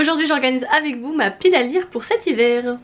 aujourd'hui j'organise avec vous ma pile à lire pour cet hiver.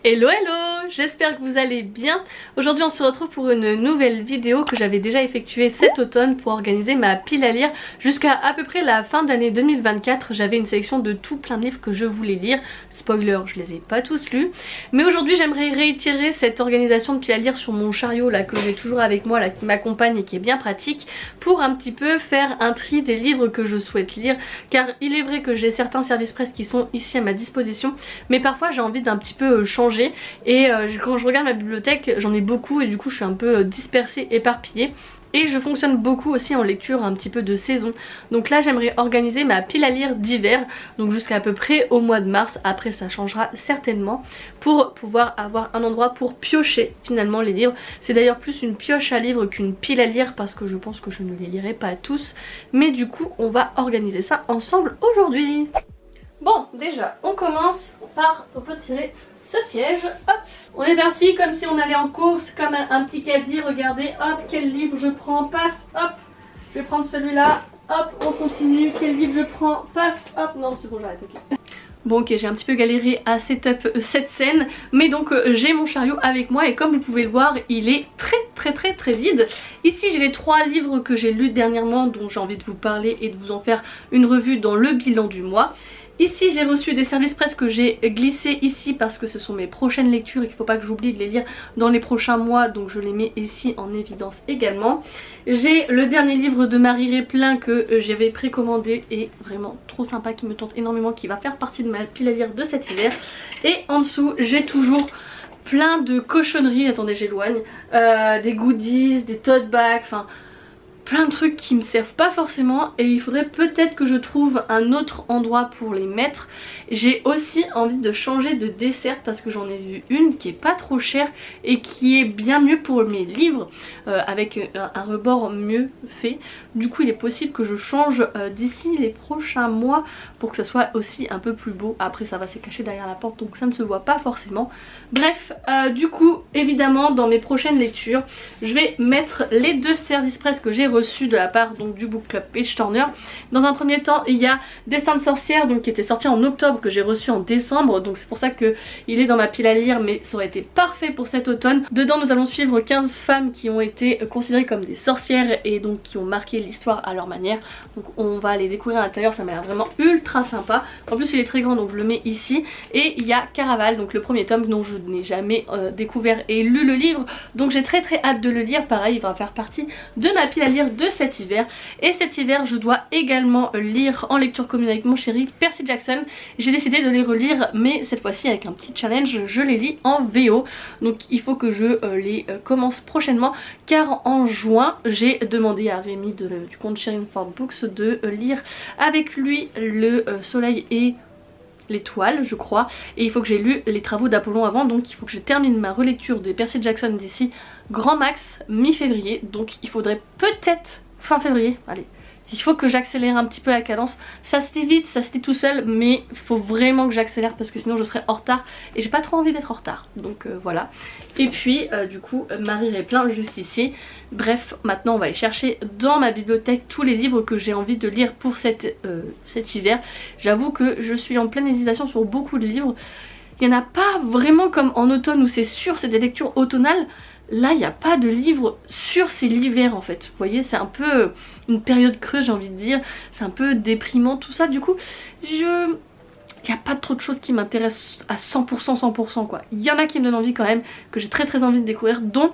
Hello hello, j'espère que vous allez bien. Aujourd'hui on se retrouve pour une nouvelle vidéo que j'avais déjà effectuée cet automne pour organiser ma pile à lire jusqu'à peu près la fin d'année 2024. J'avais une sélection de tout plein de livres que je voulais lire. Spoiler, je les ai pas tous lus. Mais aujourd'hui j'aimerais réitérer cette organisation de pile à lire sur mon chariot là que j'ai toujours avec moi là, qui m'accompagne et qui est bien pratique, pour un petit peu faire un tri des livres que je souhaite lire. Car il est vrai que j'ai certains services presse qui sont ici à ma disposition, mais parfois j'ai envie d'un petit peu changer. Et quand je regarde ma bibliothèque, j'en ai beaucoup et du coup je suis un peu dispersée, éparpillée. Et je fonctionne beaucoup aussi en lecture un petit peu de saison. Donc là j'aimerais organiser ma pile à lire d'hiver, donc jusqu'à peu près au mois de mars. Après ça changera certainement, pour pouvoir avoir un endroit pour piocher finalement les livres. C'est d'ailleurs plus une pioche à livres qu'une pile à lire, parce que je pense que je ne les lirai pas tous. Mais du coup on va organiser ça ensemble aujourd'hui. Bon, déjà on commence par retirer ce siège. Hop, on est parti comme si on allait en course, comme un petit caddie. Regardez, hop, quel livre je prends, paf, hop, je vais prendre celui-là, hop, on continue, quel livre je prends, paf, hop, non c'est bon, j'arrête, ok. Bon ok, j'ai un petit peu galéré à setup cette scène, mais donc j'ai mon chariot avec moi et comme vous pouvez le voir, il est très vide. Ici j'ai les 3 livres que j'ai lus dernièrement, dont j'ai envie de vous parler et de vous en faire une revue dans le bilan du mois. Ici j'ai reçu des services presse que j'ai glissés ici parce que ce sont mes prochaines lectures et qu'il ne faut pas que j'oublie de les lire dans les prochains mois, donc je les mets ici en évidence également. J'ai le dernier livre de Marie Replin que j'avais précommandé et vraiment trop sympa, qui me tente énormément, qui va faire partie de ma pile à lire de cet hiver. Et en dessous j'ai toujours plein de cochonneries, attendez j'éloigne, des goodies, des tote bags, enfin plein de trucs qui me servent pas forcément et il faudrait peut-être que je trouve un autre endroit pour les mettre. J'ai aussi envie de changer de dessert parce que j'en ai vu une qui est pas trop chère et qui est bien mieux pour mes livres, avec un rebord mieux fait. Du coup il est possible que je change d'ici les prochains mois pour que ça soit aussi un peu plus beau. Après ça va se cacher derrière la porte donc ça ne se voit pas forcément. Bref, du coup évidemment dans mes prochaines lectures je vais mettre les 2 services presse que j'ai reçu de la part donc du book club Page Turner. Dans un premier temps il y a Destin de sorcière, donc qui était sorti en octobre, que j'ai reçu en décembre, donc c'est pour ça que il est dans ma pile à lire, mais ça aurait été parfait pour cet automne. Dedans nous allons suivre 15 femmes qui ont été considérées comme des sorcières et donc qui ont marqué l'histoire à leur manière. Donc on va les découvrir à l'intérieur, ça m'a l'air vraiment ultra sympa. En plus il est très grand donc je le mets ici. Et il y a Caraval, donc le premier tome dont je n'ai jamais découvert et lu le livre, donc j'ai très hâte de le lire. Pareil, il va faire partie de ma pile à lire de cet hiver. Et cet hiver je dois également lire en lecture commune avec mon chéri Percy Jackson. J'ai décidé de les relire, mais cette fois-ci avec un petit challenge, je les lis en VO. Donc il faut que je les commence prochainement, car en juin j'ai demandé à Rémi du compte Sherin Ford Books de lire avec lui Le Soleil et l'étoile je crois, et il faut que j'ai lu les travaux d'Apollon avant, donc il faut que je termine ma relecture de Percy Jackson d'ici grand max mi-février. Donc il faudrait peut-être fin février, allez. Il faut que j'accélère un petit peu la cadence. Ça se lit vite, ça se lit tout seul, mais il faut vraiment que j'accélère parce que sinon je serai en retard. Et j'ai pas trop envie d'être en retard. Donc voilà. Et puis du coup Marie Replin juste ici. Bref, maintenant on va aller chercher dans ma bibliothèque tous les livres que j'ai envie de lire pour cet hiver. J'avoue que je suis en pleine hésitation sur beaucoup de livres. Il n'y en a pas vraiment comme en automne où c'est sûr c'est des lectures automnales. Là il n'y a pas de livre sur c'est l'hiver en fait. Vous voyez, c'est un peu une période creuse, j'ai envie de dire. C'est un peu déprimant tout ça. Du coup il n'y a pas trop de choses qui m'intéressent à 100% quoi. Il y en a qui me donnent envie quand même, que j'ai très envie de découvrir, dont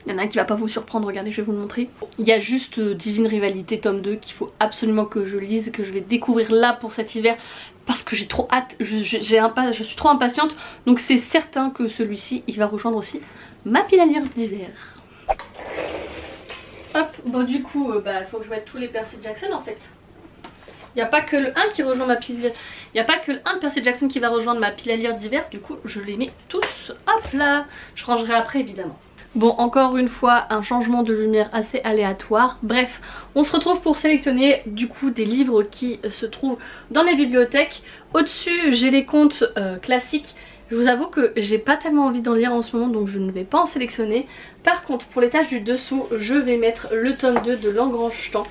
il y en a un qui va pas vous surprendre, regardez, je vais vous le montrer. Il y a juste Divine Rivalité tome 2 qu'il faut absolument que je lise, que je vais découvrir là pour cet hiver, parce que j'ai trop hâte, je suis trop impatiente. Donc c'est certain que celui-ci il va rejoindre aussi ma pile à lire d'hiver. Hop, bon du coup il faut que je mette tous les Percy Jackson en fait. Il n'y a pas que le 1 qui rejoint ma pile. Il n'y a pas que le 1 de Percy Jackson qui va rejoindre ma pile à lire d'hiver. Du coup je les mets tous. Hop là. Je rangerai après évidemment. Bon, encore une fois un changement de lumière assez aléatoire. Bref, on se retrouve pour sélectionner du coup des livres qui se trouvent dans les bibliothèques. Au dessus j'ai les comptes classiques. Je vous avoue que j'ai pas tellement envie d'en lire en ce moment, donc je ne vais pas en sélectionner. Par contre pour les tâches du dessous, je vais mettre le tome 2 de L'Engrange-Temps.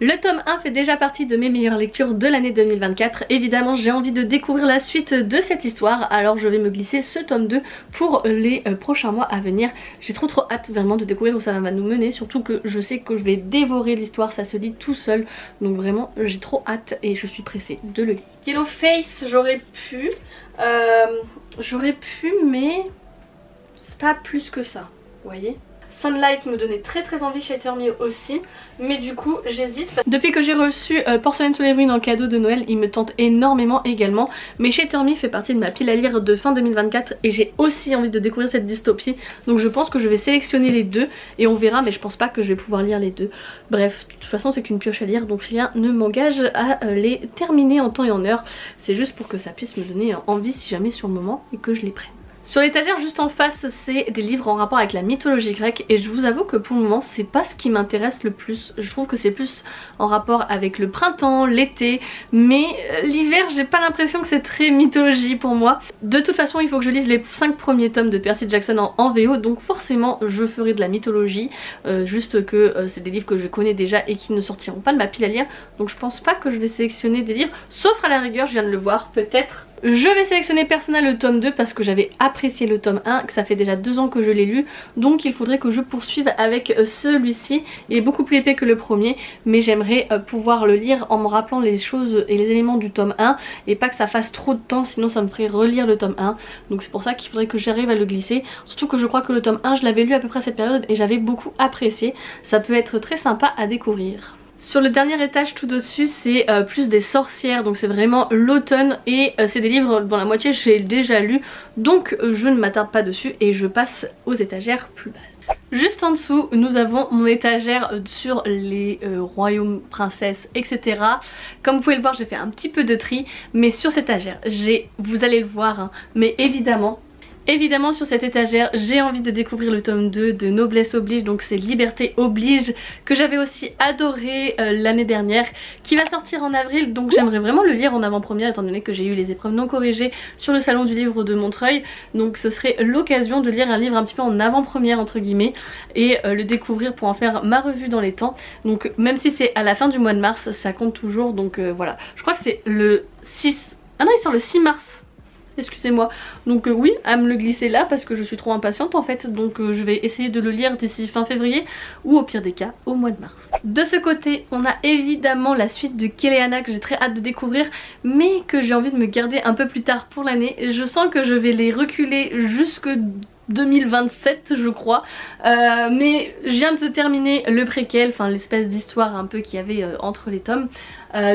Le tome 1 fait déjà partie de mes meilleures lectures de l'année 2024. Évidemment j'ai envie de découvrir la suite de cette histoire, alors je vais me glisser ce tome 2 pour les prochains mois à venir. J'ai trop hâte vraiment de découvrir où ça va nous mener, surtout que je sais que je vais dévorer l'histoire, ça se lit tout seul. Donc vraiment j'ai trop hâte et je suis pressée de le lire. Yellow Face j'aurais pu mais c'est pas plus que ça, vous voyez. Sunlight me donnait très envie, Shatter Me aussi, mais du coup j'hésite. Depuis que j'ai reçu Porcelaine sous les ruines en cadeau de Noël, il me tente énormément également, mais Shatter Me fait partie de ma pile à lire de fin 2024 et j'ai aussi envie de découvrir cette dystopie, donc je pense que je vais sélectionner les deux et on verra, mais je pense pas que je vais pouvoir lire les deux. Bref, de toute façon c'est qu'une pioche à lire, donc rien ne m'engage à les terminer en temps et en heure, c'est juste pour que ça puisse me donner envie si jamais sur le moment et que je les prenne. Sur l'étagère juste en face, c'est des livres en rapport avec la mythologie grecque et je vous avoue que pour le moment c'est pas ce qui m'intéresse le plus. Je trouve que c'est plus en rapport avec le printemps, l'été, mais l'hiver j'ai pas l'impression que c'est très mythologie pour moi. De toute façon il faut que je lise les 5 premiers tomes de Percy Jackson en VO, donc forcément je ferai de la mythologie, juste que c'est des livres que je connais déjà et qui ne sortiront pas de ma pile à lire, donc je pense pas que je vais sélectionner des livres, sauf à la rigueur, je viens de le voir, peut-être. Je vais sélectionner Persona le tome 2 parce que j'avais apprécié le tome 1, que ça fait déjà 2 ans que je l'ai lu, donc il faudrait que je poursuive avec celui-ci. Il est beaucoup plus épais que le premier, mais j'aimerais pouvoir le lire en me rappelant les choses et les éléments du tome 1 et pas que ça fasse trop de temps, sinon ça me ferait relire le tome 1, donc c'est pour ça qu'il faudrait que j'arrive à le glisser, surtout que je crois que le tome 1 je l'avais lu à peu près à cette période et j'avais beaucoup apprécié, ça peut être très sympa à découvrir. Sur le dernier étage tout au-dessus c'est plus des sorcières, donc c'est vraiment l'automne et c'est des livres dont la moitié j'ai déjà lu, donc je ne m'attarde pas dessus et je passe aux étagères plus basses. Juste en dessous nous avons mon étagère sur les royaumes, princesses, etc. Comme vous pouvez le voir j'ai fait un petit peu de tri, mais sur cette étagère j'ai, vous allez le voir hein, mais Évidemment sur cette étagère j'ai envie de découvrir le tome 2 de Noblesse Oblige, donc c'est Liberté Oblige que j'avais aussi adoré l'année dernière, qui va sortir en avril, donc j'aimerais vraiment le lire en avant-première étant donné que j'ai eu les épreuves non corrigées sur le salon du livre de Montreuil, donc ce serait l'occasion de lire un livre un petit peu en avant-première entre guillemets et le découvrir pour en faire ma revue dans les temps, donc même si c'est à la fin du mois de mars ça compte toujours, donc voilà, je crois que c'est le 6, ah non il sort le 6 mars, excusez-moi, donc oui à me le glisser là parce que je suis trop impatiente en fait, donc je vais essayer de le lire d'ici fin février ou au pire des cas au mois de mars. De ce côté on a évidemment la suite de Kéléana que j'ai très hâte de découvrir mais que j'ai envie de me garder un peu plus tard pour l'année. Je sens que je vais les reculer jusque 2027 je crois, mais je viens de terminer le préquel, enfin l'espèce d'histoire un peu qu'il y avait entre les tomes,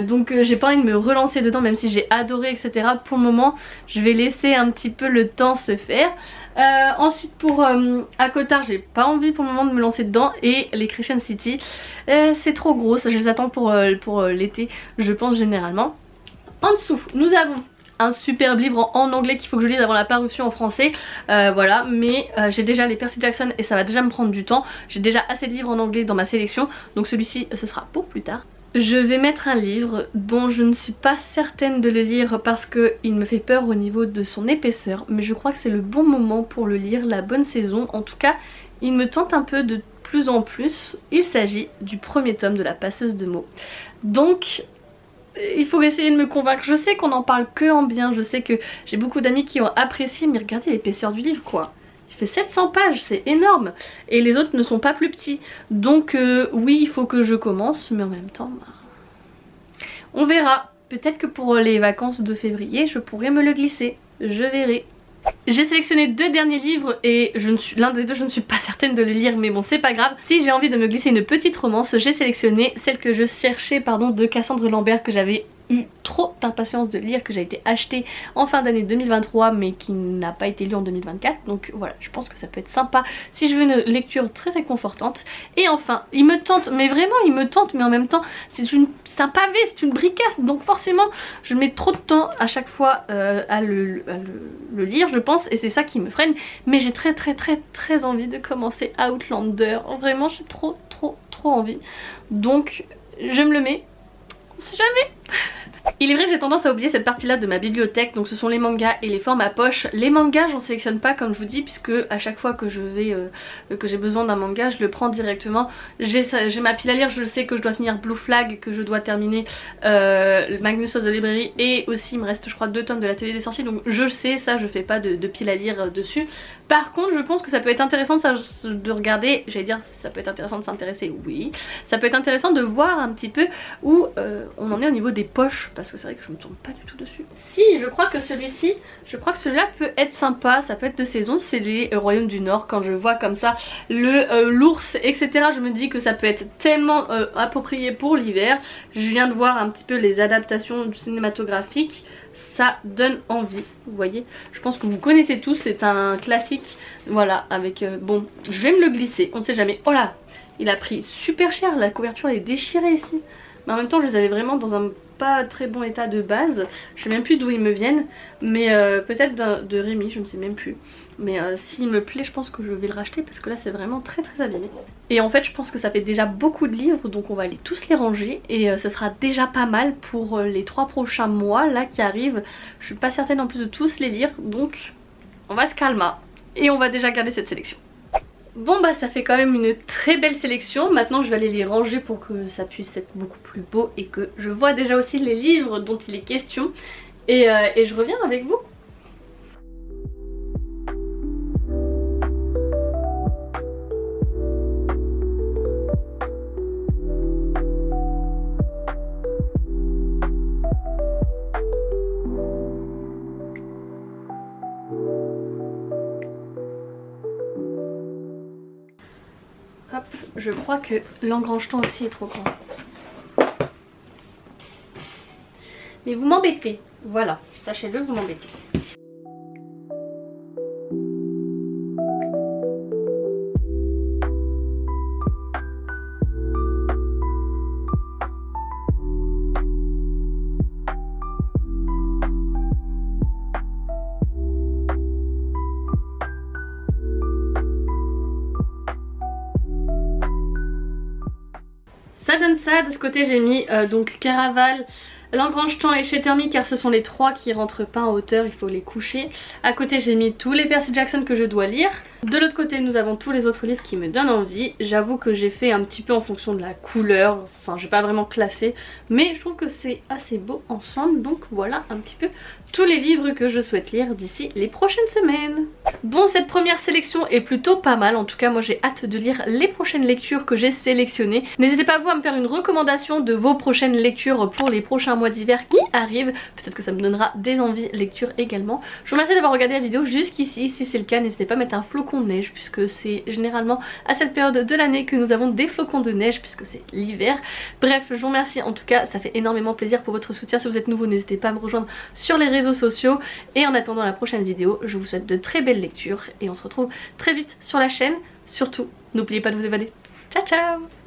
donc j'ai pas envie de me relancer dedans même si j'ai adoré etc. Pour le moment je vais laisser un petit peu le temps se faire. Ensuite pour Akotar j'ai pas envie pour le moment de me lancer dedans, et les Crescent City c'est trop gros, ça je les attends pour l'été je pense généralement. En dessous nous avons un superbe livre en anglais qu'il faut que je lise avant la parution en français, voilà, mais j'ai déjà les Percy Jackson et ça va déjà me prendre du temps, j'ai déjà assez de livres en anglais dans ma sélection, donc celui-ci ce sera pour plus tard. Je vais mettre un livre dont je ne suis pas certaine de le lire parce qu'il me fait peur au niveau de son épaisseur, mais je crois que c'est le bon moment pour le lire, la bonne saison, en tout cas il me tente un peu de plus en plus. Il s'agit du premier tome de La Passeuse de mots, donc il faut essayer de me convaincre. Je sais qu'on en parle que en bien, je sais que j'ai beaucoup d'amis qui ont apprécié, mais regardez l'épaisseur du livre quoi. Il fait 700 pages, c'est énorme. Et les autres ne sont pas plus petits. Donc oui, il faut que je commence, mais en même temps, on verra. Peut-être que pour les vacances de février, je pourrais me le glisser. Je verrai. J'ai sélectionné 2 derniers livres et l'un des deux je ne suis pas certaine de le lire, mais bon c'est pas grave. Si j'ai envie de me glisser une petite romance, j'ai sélectionné celle que je cherchais de Cassandre Lambert, que j'avais eu trop d'impatience de lire, que j'ai été achetée en fin d'année 2023 mais qui n'a pas été lu en 2024, donc voilà, je pense que ça peut être sympa si je veux une lecture très réconfortante. Et enfin il me tente, mais vraiment il me tente, mais en même temps c'est un pavé, c'est une bricasse, donc forcément je mets trop de temps à chaque fois à le lire je pense, et c'est ça qui me freine, mais j'ai très envie de commencer Outlander, vraiment j'ai trop envie, donc je me le mets, on sait jamais. Il est vrai que j'ai tendance à oublier cette partie là de ma bibliothèque, donc ce sont les mangas et les formats poche. Les mangas j'en sélectionne pas comme je vous dis, puisque à chaque fois que je vais que j'ai besoin d'un manga je le prends directement. J'ai ma pile à lire, je sais que je dois finir Blue Flag, que je dois terminer Magnus of the Library, et aussi il me reste je crois 2 tomes de l'Atelier des Sorciers, donc je sais ça, je fais pas de pile à lire dessus. Par contre je pense que ça peut être intéressant de regarder, j'allais dire ça peut être intéressant de s'intéresser, oui, ça peut être intéressant de voir un petit peu où on en est au niveau des poches, parce que c'est vrai que je me tourne pas du tout dessus. Si, je crois que celui-ci, je crois que celui-là peut être sympa, ça peut être de saison, c'est les Royaumes du Nord. Quand je vois comme ça l'ours etc, je me dis que ça peut être tellement approprié pour l'hiver. Je viens de voir un petit peu les adaptations cinématographiques, ça donne envie, vous voyez. Je pense que vous connaissez tous, c'est un classique, voilà, avec bon, je vais me le glisser, on sait jamais. Oh là, il a pris super cher, la couverture est déchirée ici, mais en même temps je les avais vraiment dans un pas très bon état de base. Je sais même plus d'où ils me viennent, mais peut-être de Rémi, je ne sais même plus. Mais s'il me plaît, je pense que je vais le racheter parce que là c'est vraiment très abîmé. Et en fait je pense que ça fait déjà beaucoup de livres, donc on va tous les ranger et ce sera déjà pas mal pour les 3 prochains mois là qui arrivent. Je suis pas certaine en plus de tous les lire, donc on va se calmer et on va déjà garder cette sélection. Bon bah ça fait quand même une très belle sélection. Maintenant je vais aller les ranger pour que ça puisse être beaucoup plus beau et que je vois déjà aussi les livres dont il est question. Et je reviens avec vous. Hop, je crois que l'engrange-temps aussi est trop grand. Mais vous m'embêtez, voilà, sachez-le, vous m'embêtez. Ça donne ça, de ce côté j'ai mis donc Caraval, L'Engrange-Temps et Shelter Me, car ce sont les 3 qui rentrent pas en hauteur, il faut les coucher. À côté j'ai mis tous les Percy Jackson que je dois lire. De l'autre côté nous avons tous les autres livres qui me donnent envie. J'avoue que j'ai fait un petit peu en fonction de la couleur, enfin j'ai pas vraiment classé, mais je trouve que c'est assez beau ensemble. Donc voilà un petit peu tous les livres que je souhaite lire d'ici les prochaines semaines. Bon, cette première sélection est plutôt pas mal, en tout cas moi j'ai hâte de lire les prochaines lectures que j'ai sélectionnées. N'hésitez pas vous à me faire une recommandation de vos prochaines lectures pour les prochains mois d'hiver qui arrivent, peut-être que ça me donnera des envies lecture également. Je vous remercie d'avoir regardé la vidéo jusqu'ici, si c'est le cas n'hésitez pas à mettre un flocon de neige puisque c'est généralement à cette période de l'année que nous avons des flocons de neige puisque c'est l'hiver. Bref, je vous remercie en tout cas, ça fait énormément plaisir pour votre soutien. Si vous êtes nouveau n'hésitez pas à me rejoindre sur les réseaux sociaux et en attendant la prochaine vidéo je vous souhaite de très belles lectures et on se retrouve très vite sur la chaîne. Surtout n'oubliez pas de vous évader. Ciao ciao.